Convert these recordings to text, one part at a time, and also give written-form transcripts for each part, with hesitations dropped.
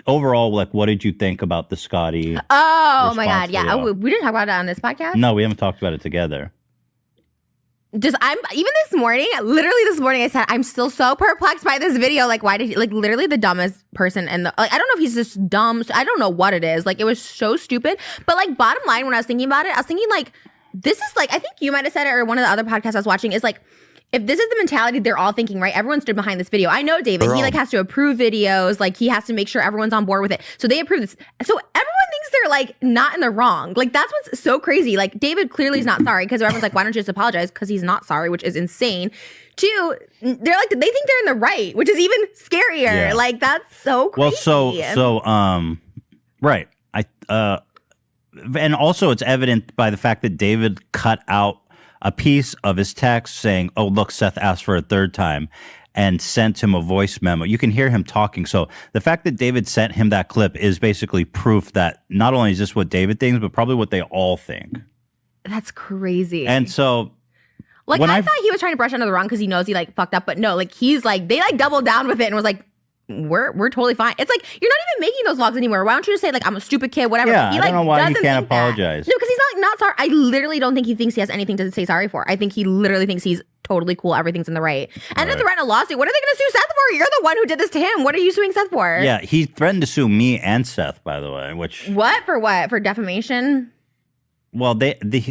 overall, like, what did you think about the Scotty? Oh my God, yeah. We didn't talk about it on this podcast. No, we haven't talked about it together. Literally this morning I said I'm still so perplexed by this video. Like, why did he, like, literally the dumbest person and I don't know if he's just dumb. I don't know what it is. Like, it was so stupid. But like, bottom line, when I was thinking about it, I was thinking like, this is like, I think you might have said it, or one of the other podcasts I was watching is like, if this is the mentality they're all thinking, right? Everyone stood behind this video. I know David, he like has to approve videos. Like, he has to make sure everyone's on board with it. So they approve this. So everyone thinks they're like not in the wrong. Like, that's what's so crazy. Like, David clearly is not sorry, because everyone's like, why don't you just apologize? Because he's not sorry, which is insane. Two, they're like, they think they're in the right, which is even scarier. Yeah. Like, that's so crazy. Well, right. And also it's evident by the fact that David cut out a piece of his text saying, oh, look, Seth asked for a third time, and sent him a voice memo. You can hear him talking. So the fact that David sent him that clip is basically proof that not only is this what David thinks, but probably what they all think. That's crazy. And so... Like, I thought he was trying to brush under the rug because he knows he, like, fucked up. But no, like, he's like, they, like, doubled down with it and was like, we're totally fine. It's like, you're not even making those vlogs anymore. Why don't you just say, like, I'm a stupid kid, whatever. Yeah, he, like, I don't know why he can't apologize. No, because he's not sorry. I literally don't think he thinks he has anything to say sorry for. I think he literally thinks he's totally cool. Everything's in the right. And if they're in a lawsuit, what are they going to sue Seth for? You're the one who did this to him. What are you suing Seth for? Yeah, he threatened to sue me and Seth, by the way, which... What? For what? For defamation? Well,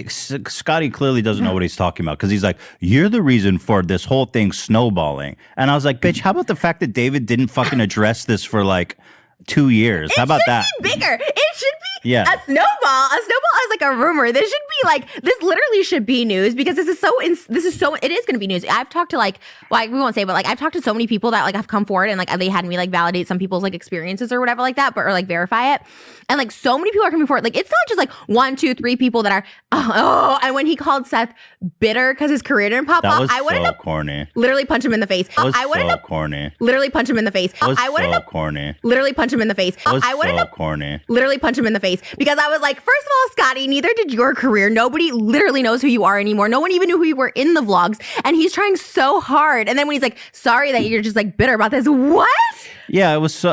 Scotty clearly doesn't know what he's talking about, because he's like, you're the reason for this whole thing snowballing. And I was like, bitch, how about the fact that David didn't fucking address this for like 2 years? How about that? It should be bigger. It should be a snowball. A snowball is like a rumor. This should be like, this literally should be news, because it is going to be news. I've talked to like we won't say, but like I've talked to so many people that like have come forward and like they had me like validate some people's like experiences or whatever like that, or like verify it. And like so many people are coming forward. Like, it's not just like 1, 2, 3 people that are, and when he called Seth bitter because his career didn't pop off, I wanted to corny. Literally punch him in the face. I wanted to corny. Literally punch him in the face. I wanted to corny. Literally punch him in the face. I wanted to corny. Literally punch him in the face, because I was like, first of all, Scotty, neither did your career. Nobody literally knows who you are anymore. No one even knew who you were in the vlogs, and he's trying so hard. And then when he's like, sorry that you're just like bitter about this. What? Yeah, it was.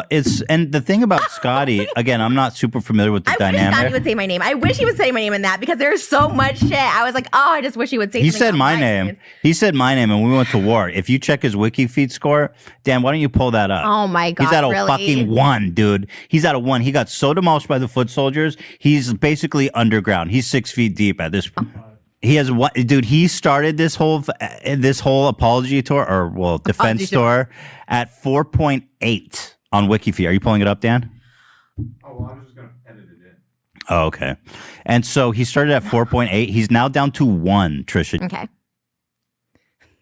And the thing about Scotty, again, I'm not super familiar with the dynamic. I wish Scotty would say my name. I wish he would say my name in that, because there's so much shit. I was like, oh, I just wish he would say. He said my name. He said my name, and we went to war. If you check his wiki feed score, Dan, why don't you pull that up? Oh my God, he's at a fucking 1, dude. He's at a 1. He got so demolished by the foot soldiers. He's basically underground. He's 6 feet deep at this point. He has what, dude? He started this whole apology tour, or defense tour, at 4.8 on WikiFeed. Are you pulling it up, Dan? Oh, well, I was just gonna edit it in. Oh, okay. And so he started at 4.8. He's now down to 1. Trisha. Okay.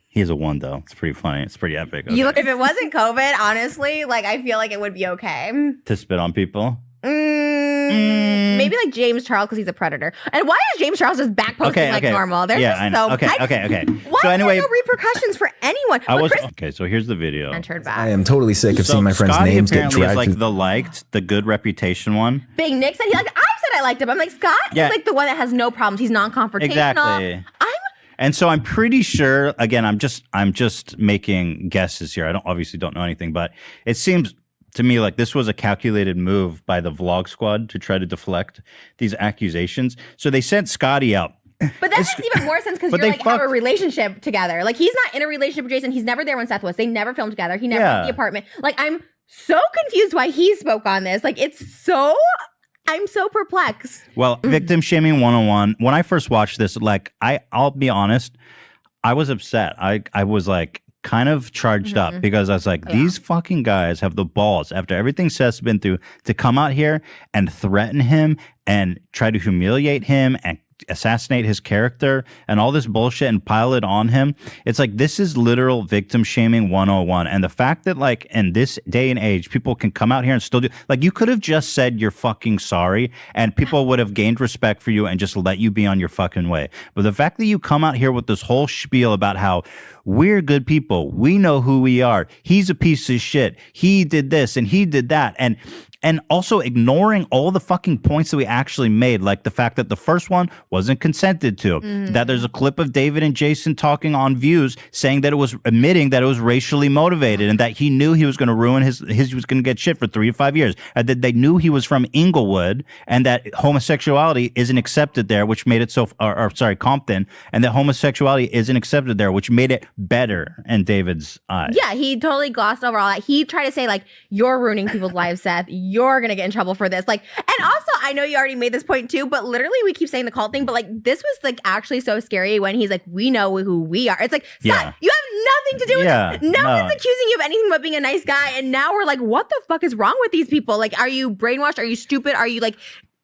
He has a 1 though. It's pretty funny. It's pretty epic. Okay. If it wasn't COVID, honestly, like I feel like it would be okay to spit on people. Maybe like James Charles, because he's a predator. And why is James Charles just back posting like normal? There's just so okay. Why so anyway, are there no repercussions for anyone? Okay, so here's the video. Entered back. I am totally sick of seeing my friends' Scotty names get dragged. Is like the good reputation one. Big Nick said I said I liked him. I'm like, Scott is like the one that has no problems. He's non-confrontational. Exactly. And so I'm pretty sure. Again, I'm just making guesses here. I obviously don't know anything, but it seems to me like this was a calculated move by the vlog squad to try to deflect these accusations. So they sent Scotty out. But that makes even more sense, because you're like have a relationship together. Like, he's not in a relationship with Jason. He's never there when Seth was. They never filmed together. He never left the apartment. Like, I'm so confused why he spoke on this. Like, I'm so perplexed. Well, victim shaming 101. When I first watched this, like, I'll be honest, I was upset. I was like, kind of charged up, because I was like, these fucking guys have the balls, after everything Seth's been through, to come out here and threaten him and try to humiliate him and assassinate his character and all this bullshit and pile it on him. It's like, this is literal victim shaming 101. And the fact that, like, in this day and age, people can come out here and still do, like, you could have just said you're fucking sorry and people would have gained respect for you and just let you be on your fucking way. But the fact that you come out here with this whole spiel about how we're good people, we know who we are, he's a piece of shit, he did this and he did that, and and also ignoring all the fucking points that we actually made, like the fact that the first one wasn't consented to, that there's a clip of David and Jason talking on Views saying that it was admitting that it was racially motivated and that he knew he was going to ruin his he was going to get shit for 3 to 5 years, and that they knew he was from Inglewood and that homosexuality isn't accepted there, which made it so, Compton, and that homosexuality isn't accepted there, which made it better in David's eyes. Yeah, he totally glossed over all that. He tried to say, like, you're ruining people's lives, Seth. You're going to get in trouble for this. Like, and also, I know you already made this point too, but literally we keep saying the cult thing, but like, this was like actually so scary when he's like, we know who we are. It's like, Scott, you have nothing to do with this. No one's accusing you of anything but being a nice guy. And now we're like, what the fuck is wrong with these people? Like, are you brainwashed? Are you stupid? Are you like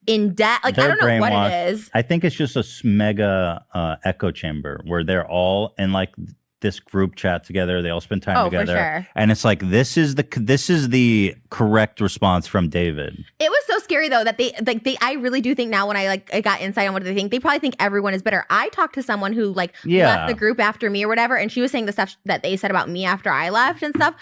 in debt? Like, I don't know what it is. I think it's just a mega echo chamber where they're all in like this group chat together. They all spend time together. For sure. And it's like, this is the correct response from David. It was so scary though that I really do think now when I got insight on what they think, they probably think everyone is bitter. I talked to someone who left the group after me or whatever, and she was saying the stuff that they said about me after I left and stuff.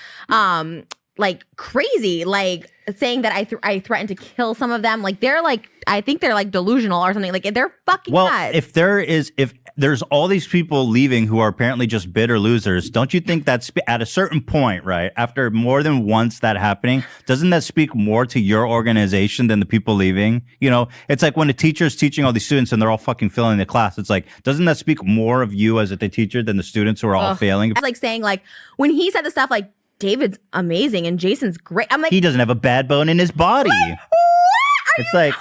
Like crazy, like saying that I threatened to kill some of them. Like they're like, I think they're like delusional or something. Like they're fucking nuts. If there's all these people leaving who are apparently just bitter losers, don't you think that's at a certain point, right? After more than once that happening, doesn't that speak more to your organization than the people leaving? You know, it's like when a teacher's teaching all these students and they're all fucking failing the class. It's like, doesn't that speak more of you as the teacher than the students who are all failing? It's like saying like when he said the stuff like, David's amazing and Jason's great. I'm like, he doesn't have a bad bone in his body. What It's like,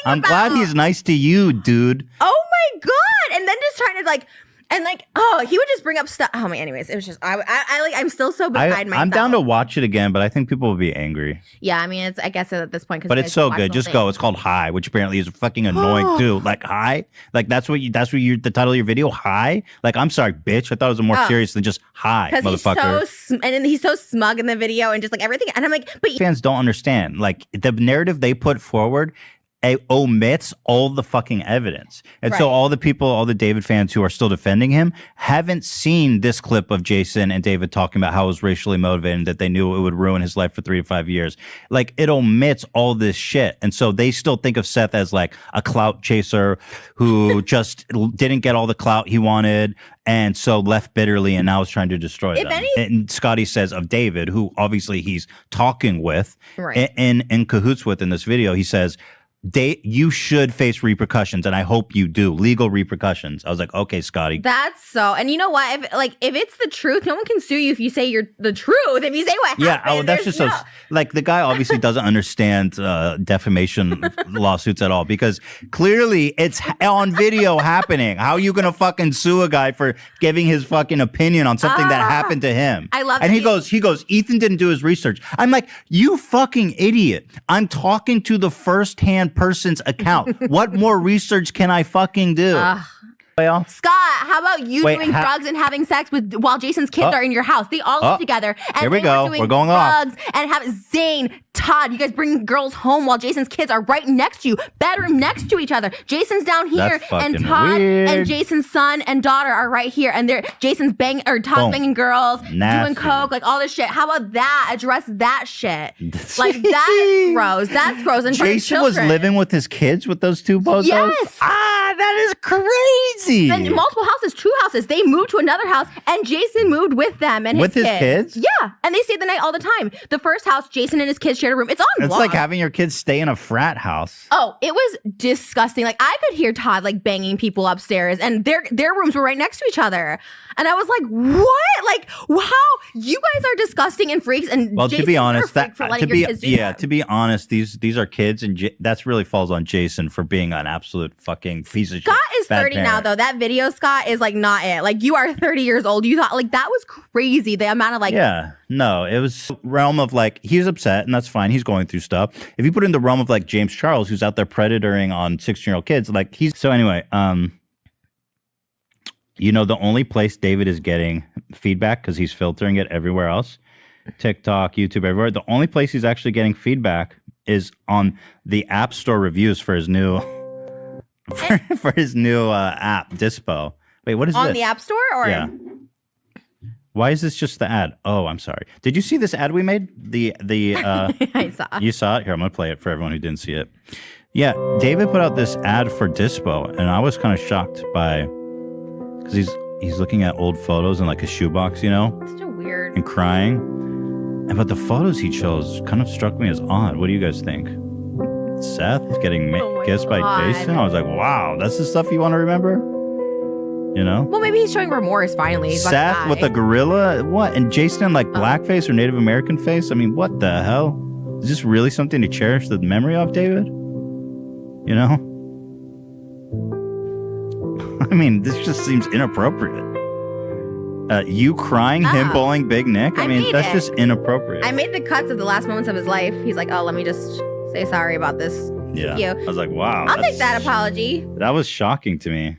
I'm glad he's nice to you, dude. Oh my God. And then just trying to like, and like, he would just bring up stuff. Oh my, anyways, it was just, I'm still so beside myself. I'm down to watch it again, but I think people will be angry. Yeah, I mean, I guess at this point, but it's so good. Just go. It's called High, which apparently is fucking annoying too. Like High, like that's what the title of your video, High. Like, I'm sorry, bitch. I thought it was more serious than just High, motherfucker. And he's so smug in the video and just like everything. And I'm like, but fans don't understand. Like the narrative they put forward, it omits all the fucking evidence. And so all the David fans who are still defending him haven't seen this clip of Jason and David talking about how it was racially motivated and that they knew it would ruin his life for 3 to 5 years. Like, it omits all this shit. And so they still think of Seth as like a clout chaser who just didn't get all the clout he wanted and so left bitterly and now is trying to destroy them. And Scotty says of David, who obviously he's talking with in cahoots with in this video, he says, you should face repercussions, and I hope you do. Legal repercussions. I was like, okay, Scotty. That's so. And you know what? If it's the truth, no one can sue you if you say you're the truth. If you say what happened, that's just so. Like, the guy obviously doesn't understand defamation lawsuits at all, because clearly it's on video happening. How are you gonna fucking sue a guy for giving his fucking opinion on something that happened to him? I love. And he goes, Ethan didn't do his research. I'm like, you fucking idiot. I'm talking to the firsthand person's account. What more research can I fucking do? Scott, how about you doing drugs and having sex while Jason's kids are in your house? They all live together. And here we go. We're going drugs and have Zane, Todd, you guys bring girls home while Jason's kids are right next to you, bedroom next to each other. Jason's down here, and Todd and Jason's son and daughter are right here, and Todd's banging girls, doing coke, like all this shit. How about that? Address that shit. Like, that's gross. That's gross. And Jason was living with his kids with those two bozos? Yes. That is crazy. And multiple houses, 2 houses. They moved to another house, and Jason moved with them and his kids. Yeah, and they stayed the night all the time. The first house, Jason and his kids shared a room. It's on. It's like having your kids stay in a frat house. Oh, it was disgusting. Like, I could hear Todd like banging people upstairs, and their rooms were right next to each other. And I was like, what? Like, wow, you guys are disgusting and freaks. And well, Jason, to be honest, to be honest, these are kids, and that's really falls on Jason for being an absolute fucking piece of shit. Scott is 30 now, though. That video, Scott, is like not it. Like, you are 30 years old. You thought like that was crazy. The amount of like, no, it was realm of like, he's upset, and that's fine. He's going through stuff. If you put it in the realm of like James Charles, who's out there predatoring on 16-year-old kids, like so anyway. You know, the only place David is getting feedback, because he's filtering it everywhere else, TikTok, YouTube, everywhere. The only place he's actually getting feedback is on the App Store reviews for his new for his new app, Dispo. Wait, what is this? On the App Store? Or Why is this just the ad? Oh, I'm sorry. Did you see this ad we made? The I saw. You saw it? Here, I'm gonna play it for everyone who didn't see it. Yeah, David put out this ad for Dispo, and I was kind of shocked by because he's looking at old photos in like a shoebox, you know, Such a weird. and crying. And but the photos he chose kind of struck me as odd. What do you guys think? Seth getting Oh my kissed by God. Jason. I was like, wow, that's the stuff you want to remember. You know, Well, maybe he's showing remorse finally. He's about to Seth die. with a gorilla. What? And Jason in like blackface or Native American face. I mean, what the hell? Is this really something to cherish the memory of, David? You know? I mean, this just seems inappropriate. You crying, him Oh. bowling Big Nick? I I mean, made that's it. just inappropriate. I made the cuts of the last moments of his life. He's like, oh, let me just say sorry about this. yeah. you. I was like, wow. I'll take that's- that apology. That was shocking to me.